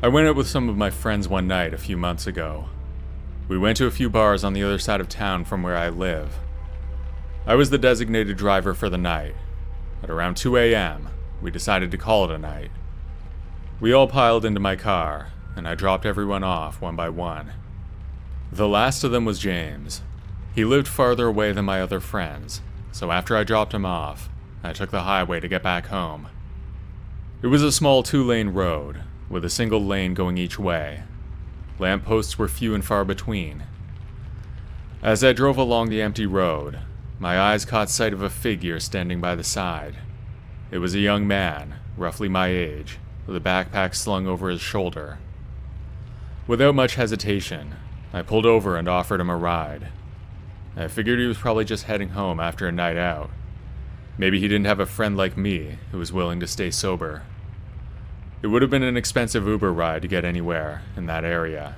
I went out with some of my friends one night a few months ago. We went to a few bars on the other side of town from where I live. I was the designated driver for the night. At around 2 a.m., we decided to call it a night. We all piled into my car, and I dropped everyone off one by one. The last of them was James. He lived farther away than my other friends, so after I dropped him off, I took the highway to get back home. It was a small 2-lane road, with a single lane going each way. Lampposts were few and far between. As I drove along the empty road, my eyes caught sight of a figure standing by the side. It was a young man, roughly my age, with a backpack slung over his shoulder. Without much hesitation, I pulled over and offered him a ride. I figured he was probably just heading home after a night out. Maybe he didn't have a friend like me who was willing to stay sober. It would have been an expensive Uber ride to get anywhere in that area.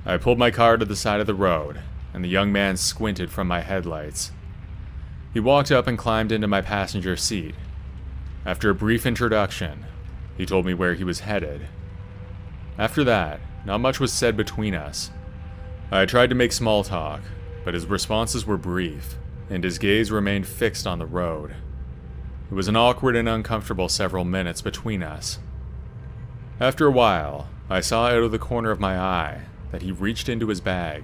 I pulled my car to the side of the road, and the young man squinted from my headlights. He walked up and climbed into my passenger seat. After a brief introduction, he told me where he was headed. After that, not much was said between us. I tried to make small talk, but his responses were brief, and his gaze remained fixed on the road. It was an awkward and uncomfortable several minutes between us. After a while, I saw out of the corner of my eye that he reached into his bag.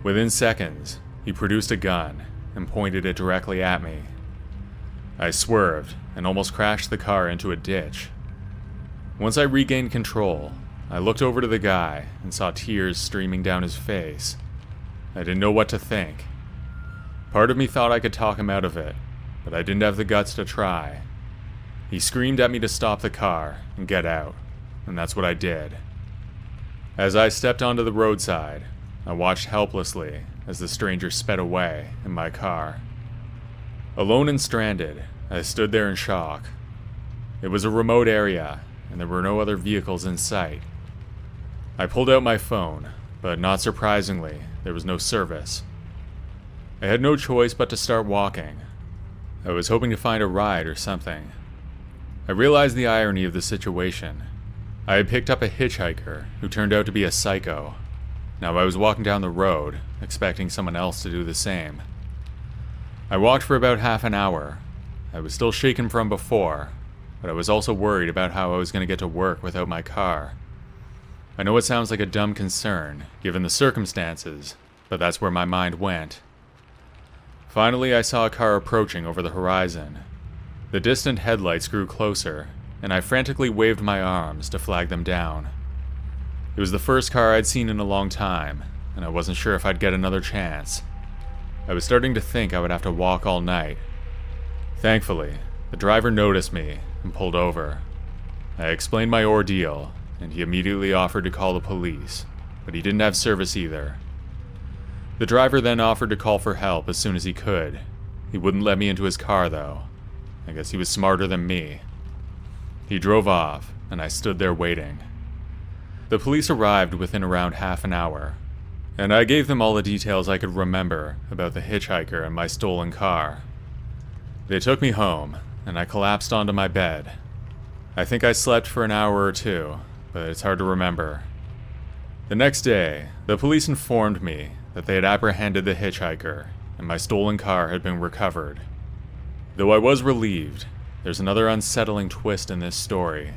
Within seconds, he produced a gun and pointed it directly at me. I swerved and almost crashed the car into a ditch. Once I regained control, I looked over to the guy and saw tears streaming down his face. I didn't know what to think. Part of me thought I could talk him out of it, but I didn't have the guts to try. He screamed at me to stop the car and get out, and that's what I did. As I stepped onto the roadside, I watched helplessly as the stranger sped away in my car. Alone and stranded, I stood there in shock. It was a remote area, and there were no other vehicles in sight. I pulled out my phone, but not surprisingly, there was no service. I had no choice but to start walking. I was hoping to find a ride or something. I realized the irony of the situation. I had picked up a hitchhiker who turned out to be a psycho. Now I was walking down the road, expecting someone else to do the same. I walked for about half an hour. I was still shaken from before, but I was also worried about how I was going to get to work without my car. I know it sounds like a dumb concern, given the circumstances, but that's where my mind went. Finally, I saw a car approaching over the horizon. The distant headlights grew closer, and I frantically waved my arms to flag them down. It was the first car I'd seen in a long time, and I wasn't sure if I'd get another chance. I was starting to think I would have to walk all night. Thankfully, the driver noticed me and pulled over. I explained my ordeal, and he immediately offered to call the police, but he didn't have service either. The driver then offered to call for help as soon as he could. He wouldn't let me into his car, though. I guess he was smarter than me. He drove off, and I stood there waiting. The police arrived within around half an hour, and I gave them all the details I could remember about the hitchhiker and my stolen car. They took me home, and I collapsed onto my bed. I think I slept for an hour or two, but it's hard to remember. The next day, the police informed me that they had apprehended the hitchhiker, and my stolen car had been recovered. Though I was relieved, there's another unsettling twist in this story.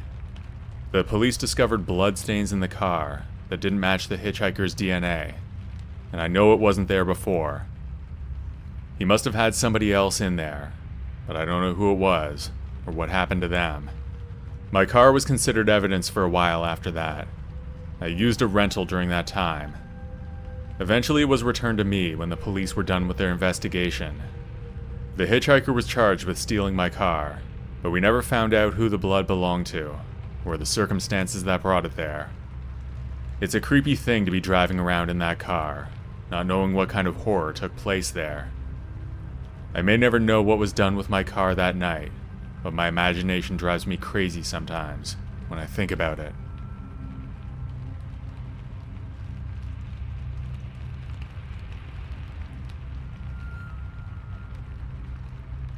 The police discovered bloodstains in the car that didn't match the hitchhiker's DNA, and I know it wasn't there before. He must have had somebody else in there, but I don't know who it was or what happened to them. My car was considered evidence for a while after that. I used a rental during that time. Eventually it was returned to me when the police were done with their investigation. The hitchhiker was charged with stealing my car, but we never found out who the blood belonged to, or the circumstances that brought it there. It's a creepy thing to be driving around in that car, not knowing what kind of horror took place there. I may never know what was done with my car that night, but my imagination drives me crazy sometimes when I think about it.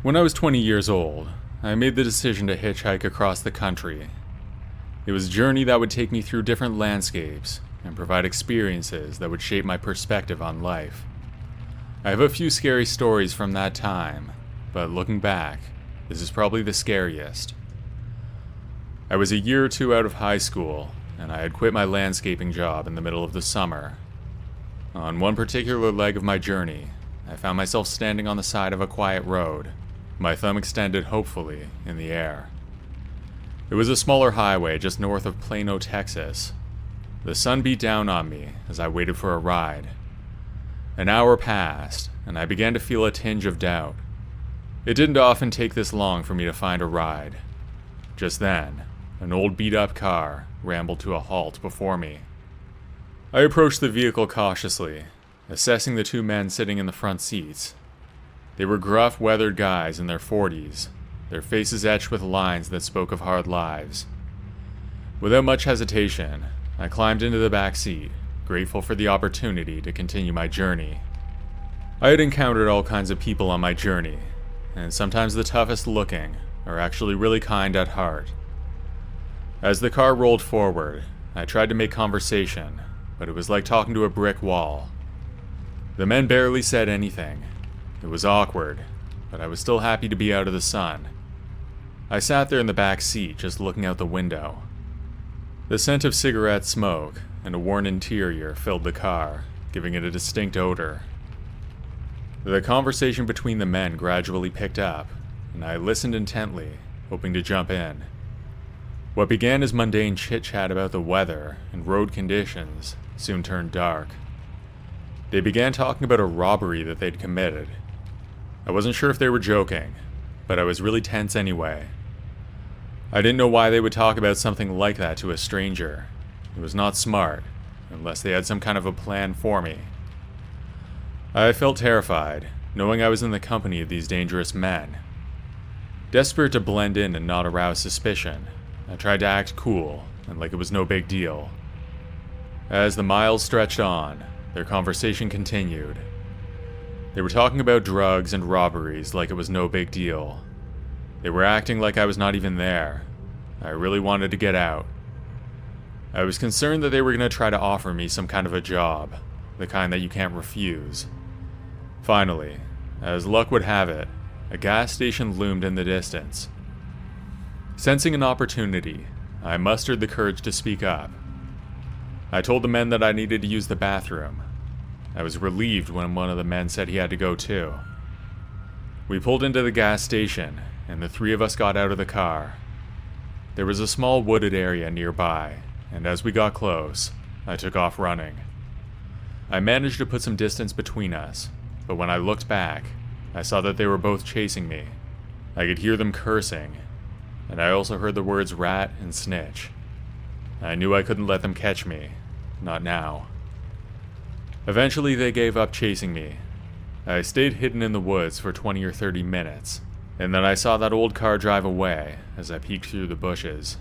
When I was 20 years old, I made the decision to hitchhike across the country. It was a journey that would take me through different landscapes and provide experiences that would shape my perspective on life. I have a few scary stories from that time, but looking back, this is probably the scariest. I was a year or two out of high school, and I had quit my landscaping job in the middle of the summer. On one particular leg of my journey, I found myself standing on the side of a quiet road, my thumb extended hopefully in the air. It was a smaller highway just north of Plano, Texas. The sun beat down on me as I waited for a ride. An hour passed, and I began to feel a tinge of doubt. It didn't often take this long for me to find a ride. Just then, an old beat-up car rambled to a halt before me. I approached the vehicle cautiously, assessing the two men sitting in the front seats. They were gruff, weathered guys in their 40s, their faces etched with lines that spoke of hard lives. Without much hesitation, I climbed into the back seat, grateful for the opportunity to continue my journey. I had encountered all kinds of people on my journey, and sometimes the toughest looking are actually really kind at heart. As the car rolled forward, I tried to make conversation, but it was like talking to a brick wall. The men barely said anything. It was awkward, but I was still happy to be out of the sun. I sat there in the back seat, just looking out the window. The scent of cigarette smoke and a worn interior filled the car, giving it a distinct odor. The conversation between the men gradually picked up, and I listened intently, hoping to jump in. What began as mundane chit-chat about the weather and road conditions soon turned dark. They began talking about a robbery that they'd committed. I wasn't sure if they were joking, but I was really tense anyway. I didn't know why they would talk about something like that to a stranger. It was not smart, unless they had some kind of a plan for me. I felt terrified, knowing I was in the company of these dangerous men. Desperate to blend in and not arouse suspicion, I tried to act cool and like it was no big deal. As the miles stretched on, their conversation continued. They were talking about drugs and robberies like it was no big deal. They were acting like I was not even there. I really wanted to get out. I was concerned that they were going to try to offer me some kind of a job, the kind that you can't refuse. Finally, as luck would have it, a gas station loomed in the distance. Sensing an opportunity, I mustered the courage to speak up. I told the men that I needed to use the bathroom. I was relieved when one of the men said he had to go too. We pulled into the gas station, and the three of us got out of the car. There was a small wooded area nearby, and as we got close, I took off running. I managed to put some distance between us, but when I looked back, I saw that they were both chasing me. I could hear them cursing, and I also heard the words rat and snitch. I knew I couldn't let them catch me, not now. Eventually they gave up chasing me. I stayed hidden in the woods for 20 or 30 minutes, and then I saw that old car drive away as I peeked through the bushes.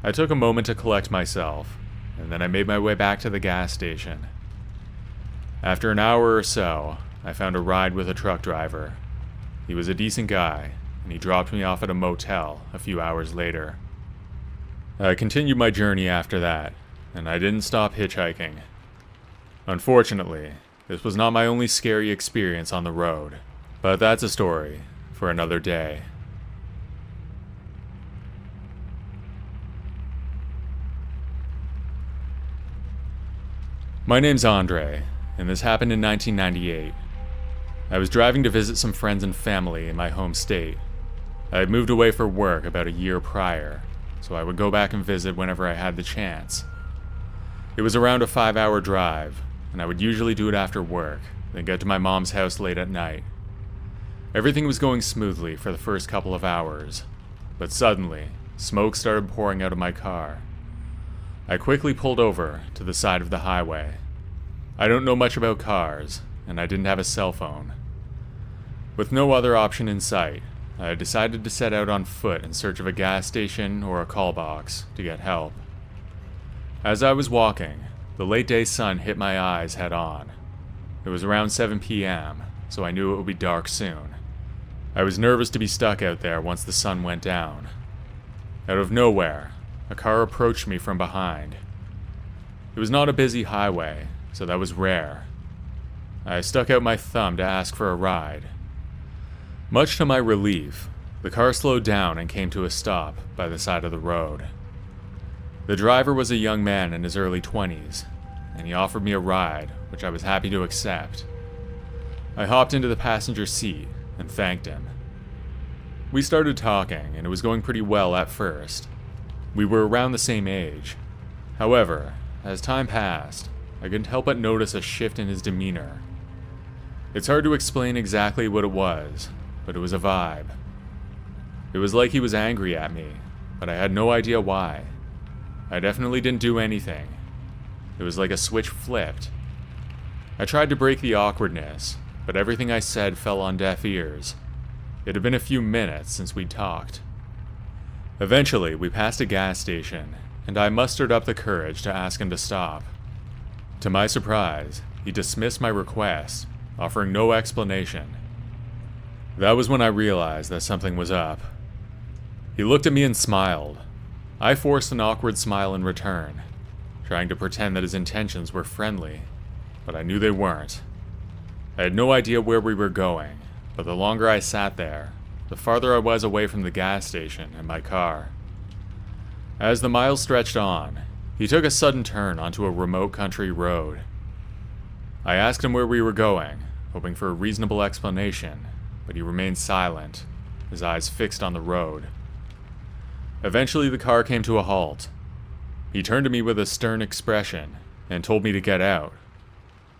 I took a moment to collect myself, and then I made my way back to the gas station. After an hour or so, I found a ride with a truck driver. He was a decent guy, and he dropped me off at a motel a few hours later. I continued my journey after that, and I didn't stop hitchhiking. Unfortunately, this was not my only scary experience on the road, but that's a story for another day. My name's Andre, and this happened in 1998. I was driving to visit some friends and family in my home state. I had moved away for work about a year prior, so I would go back and visit whenever I had the chance. It was around a 5-hour drive, and I would usually do it after work, then get to my mom's house late at night. Everything was going smoothly for the first couple of hours, but suddenly, smoke started pouring out of my car. I quickly pulled over to the side of the highway. I don't know much about cars, and I didn't have a cell phone. With no other option in sight, I decided to set out on foot in search of a gas station or a call box to get help. As I was walking, the late-day sun hit my eyes head-on. It was around 7 p.m., so I knew it would be dark soon. I was nervous to be stuck out there once the sun went down. Out of nowhere, a car approached me from behind. It was not a busy highway, so that was rare. I stuck out my thumb to ask for a ride. Much to my relief, the car slowed down and came to a stop by the side of the road. The driver was a young man in his early 20s, and he offered me a ride, which I was happy to accept. I hopped into the passenger seat and thanked him. We started talking, and it was going pretty well at first. We were around the same age. However, as time passed, I couldn't help but notice a shift in his demeanor. It's hard to explain exactly what it was, but it was a vibe. It was like he was angry at me, but I had no idea why. I definitely didn't do anything. It was like a switch flipped. I tried to break the awkwardness, but everything I said fell on deaf ears. It had been a few minutes since we'd talked. Eventually, we passed a gas station, and I mustered up the courage to ask him to stop. To my surprise, he dismissed my request, offering no explanation. That was when I realized that something was up. He looked at me and smiled. I forced an awkward smile in return, trying to pretend that his intentions were friendly, but I knew they weren't. I had no idea where we were going, but the longer I sat there, the farther I was away from the gas station and my car. As the miles stretched on, he took a sudden turn onto a remote country road. I asked him where we were going, hoping for a reasonable explanation, but he remained silent, his eyes fixed on the road. Eventually, the car came to a halt. He turned to me with a stern expression and told me to get out.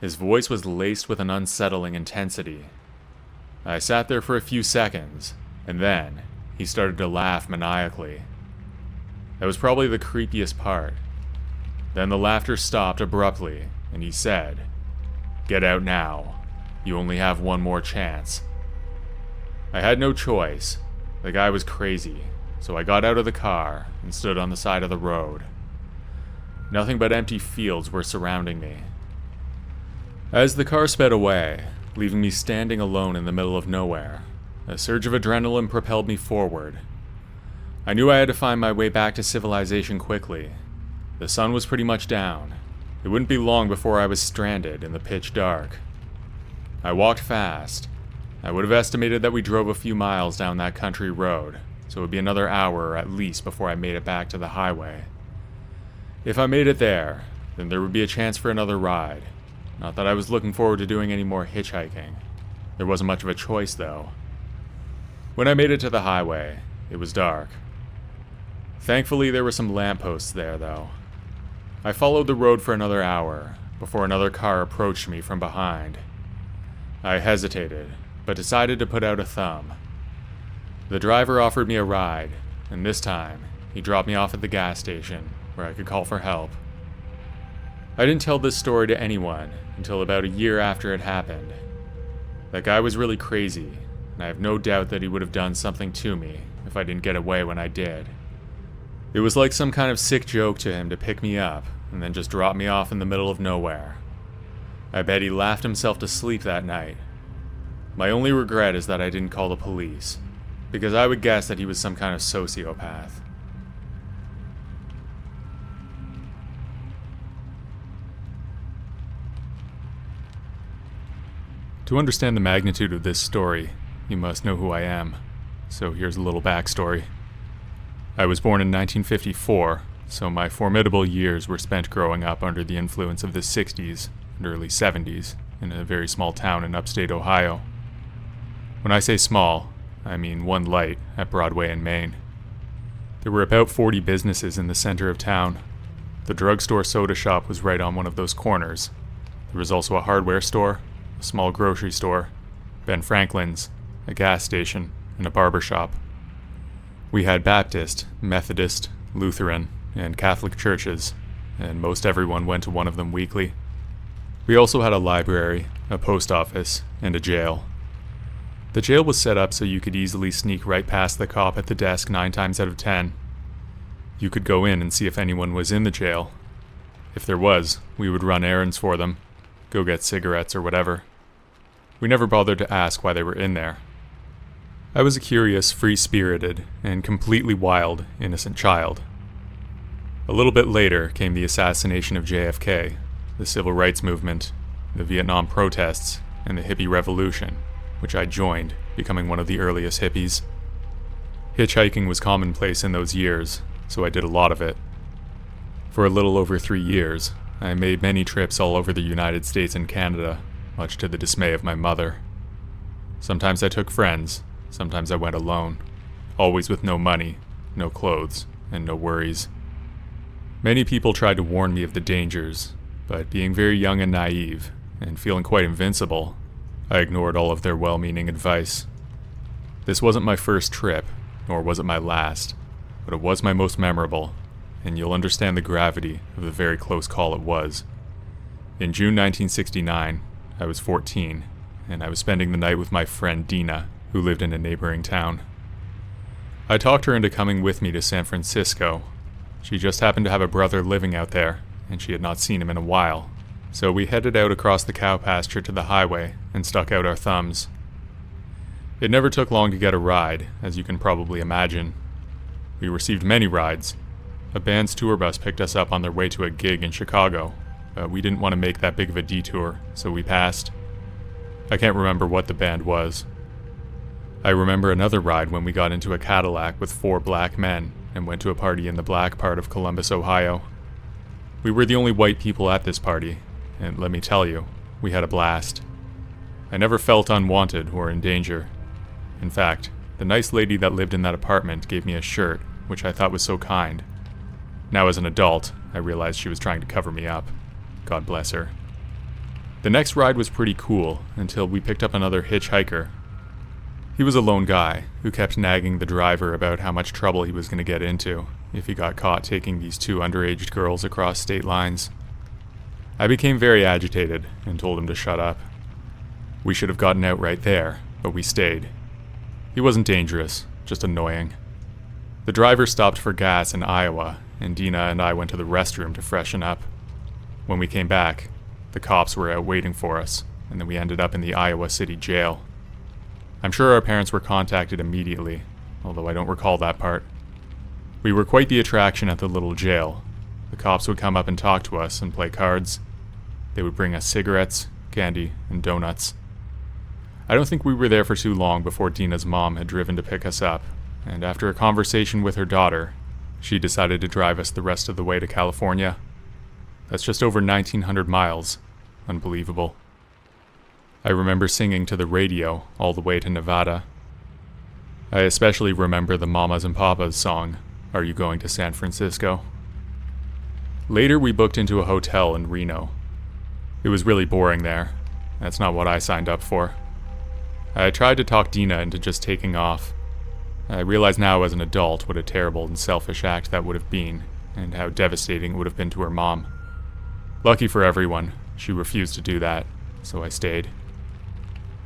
His voice was laced with an unsettling intensity. I sat there for a few seconds, and then he started to laugh maniacally. That was probably the creepiest part. Then the laughter stopped abruptly, and he said, "Get out now. You only have one more chance." I had no choice. The guy was crazy, so I got out of the car and stood on the side of the road. Nothing but empty fields were surrounding me. As the car sped away, leaving me standing alone in the middle of nowhere, a surge of adrenaline propelled me forward. I knew I had to find my way back to civilization quickly. The sun was pretty much down. It wouldn't be long before I was stranded in the pitch dark. I walked fast. I would have estimated that we drove a few miles down that country road, so it would be another hour at least before I made it back to the highway. If I made it there, then there would be a chance for another ride. Not that I was looking forward to doing any more hitchhiking. There wasn't much of a choice, though. When I made it to the highway, it was dark. Thankfully, there were some lampposts there, though. I followed the road for another hour, before another car approached me from behind. I hesitated, but decided to put out a thumb. The driver offered me a ride, and this time, he dropped me off at the gas station, where I could call for help. I didn't tell this story to anyone until about a year after it happened. That guy was really crazy, and I have no doubt that he would have done something to me if I didn't get away when I did. It was like some kind of sick joke to him to pick me up and then just drop me off in the middle of nowhere. I bet he laughed himself to sleep that night. My only regret is that I didn't call the police, because I would guess that he was some kind of sociopath. To understand the magnitude of this story, you must know who I am, so here's a little backstory. I was born in 1954, so my formidable years were spent growing up under the influence of the 60s and early 70s in a very small town in upstate Ohio. When I say small, I mean one light at Broadway in Maine. There were about 40 businesses in the center of town. The drugstore soda shop was right on one of those corners. There was also a hardware store, a small grocery store, Ben Franklin's, a gas station, and a barber shop. We had Baptist, Methodist, Lutheran, and Catholic churches, and most everyone went to one of them weekly. We also had a library, a post office, and a jail. The jail was set up so you could easily sneak right past the cop at the desk 9 times out of 10. You could go in and see if anyone was in the jail. If there was, we would run errands for them, go get cigarettes or whatever. We never bothered to ask why they were in there. I was a curious, free-spirited, and completely wild, innocent child. A little bit later came the assassination of JFK, the civil rights movement, the Vietnam protests, and the hippie revolution, which I joined, becoming one of the earliest hippies. Hitchhiking was commonplace in those years, so I did a lot of it. For a little over 3 years, I made many trips all over the United States and Canada, much to the dismay of my mother. Sometimes I took friends, sometimes I went alone, always with no money, no clothes, and no worries. Many people tried to warn me of the dangers, but being very young and naive, and feeling quite invincible, I ignored all of their well-meaning advice. This wasn't my first trip, nor was it my last, but it was my most memorable, and you'll understand the gravity of the very close call it was. In June 1969, I was 14, and I was spending the night with my friend Dina, who lived in a neighboring town. I talked her into coming with me to San Francisco. She just happened to have a brother living out there, and she had not seen him in a while, so we headed out across the cow pasture to the highway and stuck out our thumbs. It never took long to get a ride, as you can probably imagine. We received many rides. A band's tour bus picked us up on their way to a gig in Chicago, but we didn't want to make that big of a detour, so we passed. I can't remember what the band was. I remember another ride when we got into a Cadillac with 4 black men and went to a party in the black part of Columbus, Ohio. We were the only white people at this party, and let me tell you, we had a blast. I never felt unwanted or in danger. In fact, the nice lady that lived in that apartment gave me a shirt, which I thought was so kind. Now as an adult, I realized she was trying to cover me up. God bless her. The next ride was pretty cool until we picked up another hitchhiker. He was a lone guy who kept nagging the driver about how much trouble he was going to get into if he got caught taking these 2 underage girls across state lines. I became very agitated and told him to shut up. We should have gotten out right there, but we stayed. He wasn't dangerous, just annoying. The driver stopped for gas in Iowa, and Dina and I went to the restroom to freshen up. When we came back, the cops were out waiting for us, and then we ended up in the Iowa City jail. I'm sure our parents were contacted immediately, although I don't recall that part. We were quite the attraction at the little jail. The cops would come up and talk to us and play cards. They would bring us cigarettes, candy, and donuts. I don't think we were there for too long before Dina's mom had driven to pick us up, and after a conversation with her daughter, she decided to drive us the rest of the way to California. That's just over 1,900 miles. Unbelievable. I remember singing to the radio all the way to Nevada. I especially remember the Mamas and Papas song, Are You Going to San Francisco? Later we booked into a hotel in Reno. It was really boring there. That's not what I signed up for. I tried to talk Dina into just taking off. I realize now as an adult what a terrible and selfish act that would have been, and how devastating it would have been to her mom. Lucky for everyone, she refused to do that, so I stayed.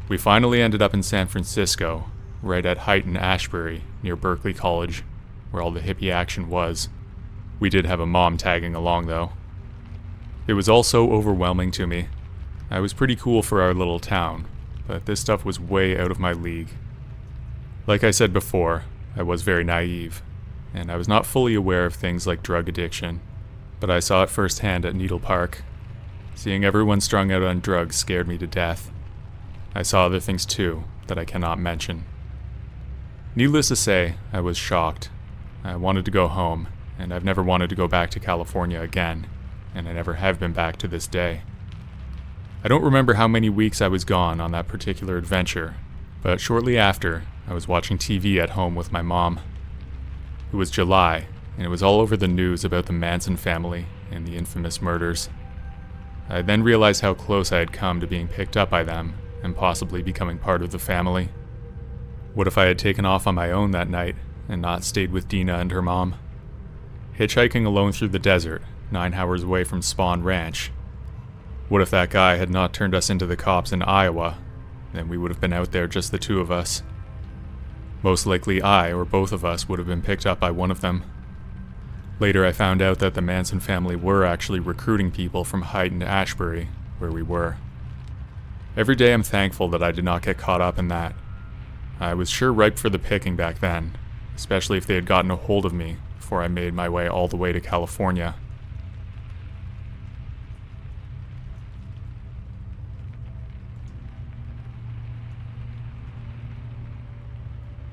We finally ended up in San Francisco, right at Height and Ashbury, near Berkeley College, where all the hippie action was. We did have a mom tagging along, though. It was all so overwhelming to me. I was pretty cool for our little town, but this stuff was way out of my league. Like I said before, I was very naive, and I was not fully aware of things like drug addiction, but I saw it firsthand at Needle Park. Seeing everyone strung out on drugs scared me to death. I saw other things too, that I cannot mention. Needless to say, I was shocked. I wanted to go home, and I've never wanted to go back to California again, and I never have been back to this day. I don't remember how many weeks I was gone on that particular adventure, but shortly after, I was watching TV at home with my mom. It was July, and it was all over the news about the Manson family and the infamous murders. I then realized how close I had come to being picked up by them and possibly becoming part of the family. What if I had taken off on my own that night and not stayed with Dina and her mom? Hitchhiking alone through the desert, 9 hours away from Spawn Ranch. What if that guy had not turned us into the cops in Iowa? Then we would have been out there just the 2 of us. Most likely I or both of us would have been picked up by one of them. Later I found out that the Manson family were actually recruiting people from Height and Ashbury, where we were. Every day I'm thankful that I did not get caught up in that. I was sure ripe for the picking back then, especially if they had gotten a hold of me before I made my way all the way to California.